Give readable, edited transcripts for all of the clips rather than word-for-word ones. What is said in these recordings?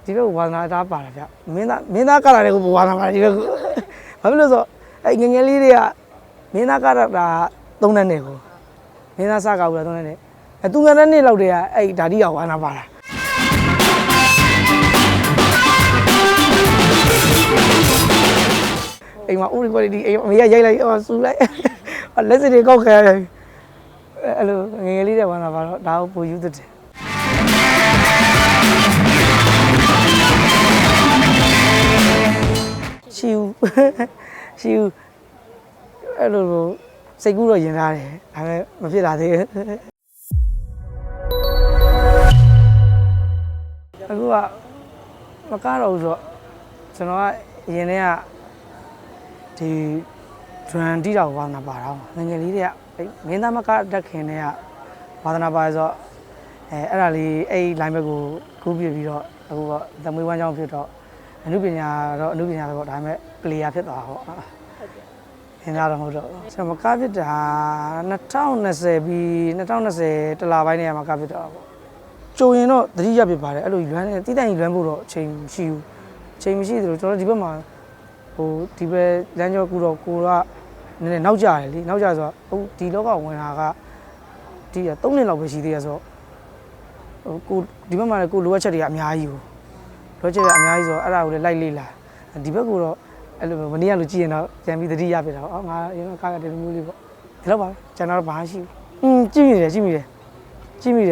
ဒီဘက်ဝါသနာတားပါတာဗျမင်းသားကလာတဲ့ကိုဝါသနာပါဒီဘက်ကိုဘာဖြစ်လို့ဆိုအဲ့ငငယ်လေးတွေကမင်းသားကတာ3နှစ်နဲ့ကိုမင်းသားစကောက်ဘူးလား3နှစ်နဲ့အဲ့သူငယ်တဲ့နှစ်လောက်တည်းကအဲ့ဓာတိကဝါသနာပါတာအိမ်မှာဥရိကွက်ဒီအိမ်အမေကရိုက်လိုက်ဆူလိုက်လက်စစ်တွေကောက်ခဲရတယ်အဲ့လိုငငယ်လေးတွေဝါသနာပါတော့ဒါကိုပိုယူတဲ့ရှိဦးအဲ့လိုစိတ်ကူးတော့ရင်ထားတယ်ဒါပေမဲ့မဖြစ်လာသေးဘူးအခုကမကားတော့ဘူးဆိုတော့ကျွန်တော်ကရင်ထဲကဒီဒရန်တီတော်ဝါသနာပါတော့ငငယ်လေးတွေကမင်းသားမကားတက်ခင်တွေကဝါသနာပါဆိုတော့အဲ့ဒါလေးအဲ့ line ဘက်ကိုကူးပြပြီးတော့အခုကသမွေးဝမ်းကြောင်းဖြစ်တော့အနုပညာတော့အနုပညာပဲပေါ့ဒါပေမဲ့ player ဖြစ်သွားတာပေါ့ဟုတ်ကဲ့သင်သားတော့မဟုတ်တော့ကျွန်တော်မကားဖြစ်တာ2020ပြီး2020တလပိုင်းနဲ့မှကားဖြစ်တာပေါ့ကြုံရင်တော့သတိရဖြစ်ပါတယ်အဲ့လိုလွမ်းနေတိတိုင်လွမ်းဖို့တော့အချိန်မရှိဘူးအချိန်မရှိသလိုကျွန်တော်ဒီဘက်မှာဟိုဒီဘက်လမ်းကျောကူတော့ကိုကနည်းနည်းနောက်ကျတယ်လေနောက်ကျဆိုတော့ဟိုဒီလောကဝင်တာကဒီ3နှစ်လောက်ပဲရှိသေးရဆိုတော့ဟိုကိုဒီဘက်မှာလည်းကိုလိုအပ်ချက်တွေကအများကြီးကိုလိုချက်အများကြီးဆိုတော့အဲ့ဒါကိုလည်းလိုက်လေ့လာဒီဘက်ကတော့အဲ့လိုမနေ့ကလိုကြည့်ရင်တော့ပြန်ပြီးသတိရပြတာပေါ့ငါရင်တော့ကားကတည်းကမျိုးလေးပေါ့ဒီလောက်ပါပဲကျွန်တော်တော့ဘာမှရှိဘူးကြည့်မိတ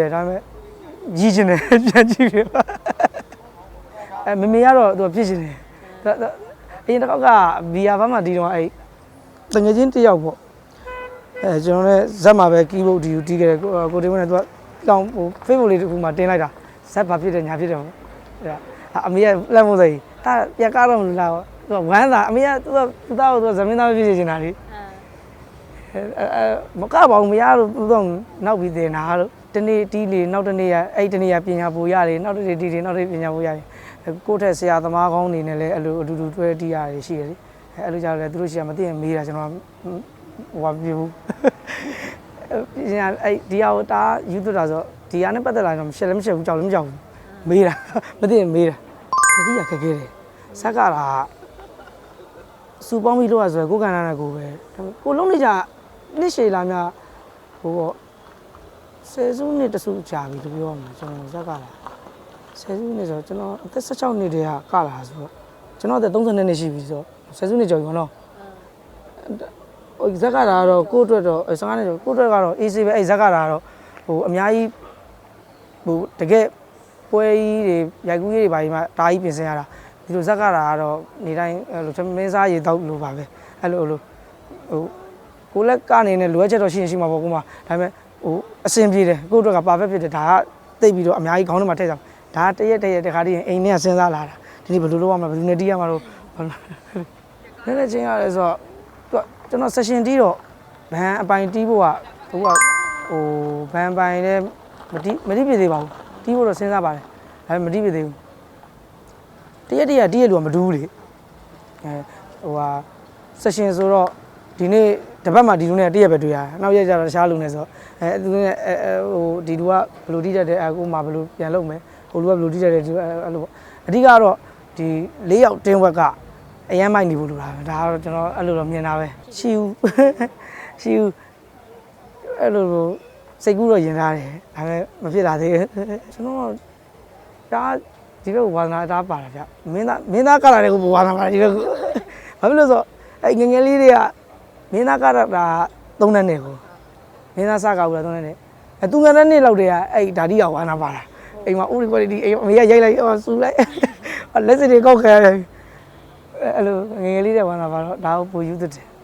ယ်ဒါပေမဲ့ရည်ချင်တယ်ပြန်ကြည့်ပြမမေကတော့သူဖြစ်ရှင်တယ်အရင်တစ်ခေါက်ကဘီယာဘာမှဒီတော့အဲ့တငယ်ချင်းတယောက်ပေါ့ကျွန်တော်လည်းဇက်မှာပဲကီးဘုတ်ဒီကိုတီးခဲ့တယ်ကိုတင်ဝင်ကသူကတောင်းဟို Facebook လေးတစ်ခုမှတင်လိုက်တာဇက်ဘာဖြစ်တယ်ညာဖြစ်တယ်ပေါ့အဲ့အမေကလက်မို့စိတာပြန်ကားတော့မလို့လားသူကဝမ်းသာအမေကသူသားကိုသူဇမင်းသားဖြစ်နေနေတာလေမကပါဘူးမရလို့သူတော့နောက်ပြီးတင်တာလို့တနေ့တီးလေနောက်တနေ့ရအဲ့တနေ့ရပညာပူရတယ်နောက်တနေ့တီးတယ်နောက်တနေ့ပညာပူရတယ်ကိုယ့်ထက်ဆရာသမားကောင်းနေနဲ့လည်းအဲ့လိုအတူတူတွဲတီးရတယ်ရှိတယ်လေအဲ့လိုကြောင့်လည်းသူတို့ရှိရမသိရင်မေးတာကျွန်တော်ဟိုဘာပြောဘူးပညာအဲ့ဒီဟာကိုတားယူသွတာဆိုဒီဟာနဲ့ပတ်သက်လာတော့ရှက်လည်းမရှက်ဘူးကြောက်လည်းမကြောက်ဘူးမေးတာမသိရင်မေးတာတတိယခက်ခဲတယ်စက်ကတာစူပေါင်းပြီးလို့ရဆိုကိုကန္နာနဲ့ကိုပဲကိုလုံးနေကြနှစ်ရှည်လာများဟိုပေါ့ဆယ်စုနှစ်တစုကြာပြီလို့ပြောရမှာကျွန်တော်စက်ကလာဆယ်စုနှစ်ဆိုကျွန်တော်အသက်16နှစ်တည်းကလာဆိုတော့ကျွန်တော်အသက်30နှစ်ရှိပြီဆိုတော့ဆယ်စုနှစ်ကျော်ပြီမနော်ဟိုဇက်ကလာတော့ကိုအတွက်တော့15နှစ်ကျော်ကိုအတွက်ကတော့ AC ပဲအဲ့ဇက်ကလာတော့ဟိုအများကြီးဟိုတကယ်ပွဲကြီးတွေရိုက်ကူးကြီးတွေပါကြီးမှတားကြီးပြင်ဆင်ရတာဒီလိုဇက်ကတာကတော့နေတိုင်းအဲ့လိုမင်းစားရေတောက်လို့ပါပဲအဲ့လိုဟိုကိုလက်ကနေနဲ့လိုအပ်ချက်တော့ရှိရင်ရှိမှာပေါ့ကိုမဒါပေမဲ့ဟိုအဆင်ပြေတယ်ကိုတို့ကပါဖက်ဖြစ်တယ်ဒါကတိတ်ပြီးတော့အများကြီးခေါင်းထဲမှာထည့်ကြဒါတရက်တခါတည်းအိမ်ထဲကစဉ်းစားလာတာဒီနေ့ဘယ်လိုလုပ်ရမလဲဘယ်သူနဲ့တီးရမှာလို့နည်းနည်းချင်းရတယ်ဆိုတော့ကျွန်တော် session တီးတော့ဘန်အပိုင်တီးဖို့ကသူကဟိုဘန်ပိုင်လည်းမတီးပြသေးပါဘူးတီးဖို့တော့စဉ်းစားပါတယ်ဒါပေမဲ့မတီးပြသေးဘူးတရက်တီးရလူကမတူးလေဟိုဟာ session ဆိုတော့ဒီနေ့တပတ်မှဒီလူနဲ့တရက်ပဲတွေ့ရတယ်နောက်ရက်ကျတော့တခြားလူနဲ့ဆိုသူနဲ့ဟိုဒီလူကဘယ်လိုတီးတတ်တယ်အခုမှဘယ်လိုပြန်လုပ်မယ်ဟိုလူကဘယ်လိုတီးတတ်တယ်အဲ့လိုပေါ့အဓိကတော့ဒီ၄ယောက်တင်းဝက်ကအရန်မိုက်နေဖို့လိုတာပဲဒါကတော့ကျွန်တော်အဲ့လိုတော့မြင်တာပဲရှိဦးအဲ့လိုစိတ်ကူးတော့ရင်ထားတယ်ဒါပေမဲ့မဖြစ်လာသေးဘူးကျွန်တော်ဒါဒီဘက်ဝါသနာတားပါတာဗျမင်းသားကလာတဲ့ကိုဝါသနာပါဒီဘက်ကိုဘာဖြစ်လို့ဆိုအဲ့ငငယ်လေးတွေကမင်းသားကတာ3နှစ်နဲ့ကိုမင်းသားစကောက်ဘူးလား3နှစ်နဲ့အဲ့သူငယ်တဲ့နှစ်လောက်တည်းကအဲ့ဓာတိကဝါသနာပါတာအိမ်မှာဥရိကွက်ဒီအိမ်အမေကရိုက်လိုက်ဆူလိုက်လက်စစ်တွေကောက်ခဲရတယ်အဲ့လိုငငယ်လေးတွေဝါသနာပါတော့ဒါကိုပိုယူတဲ့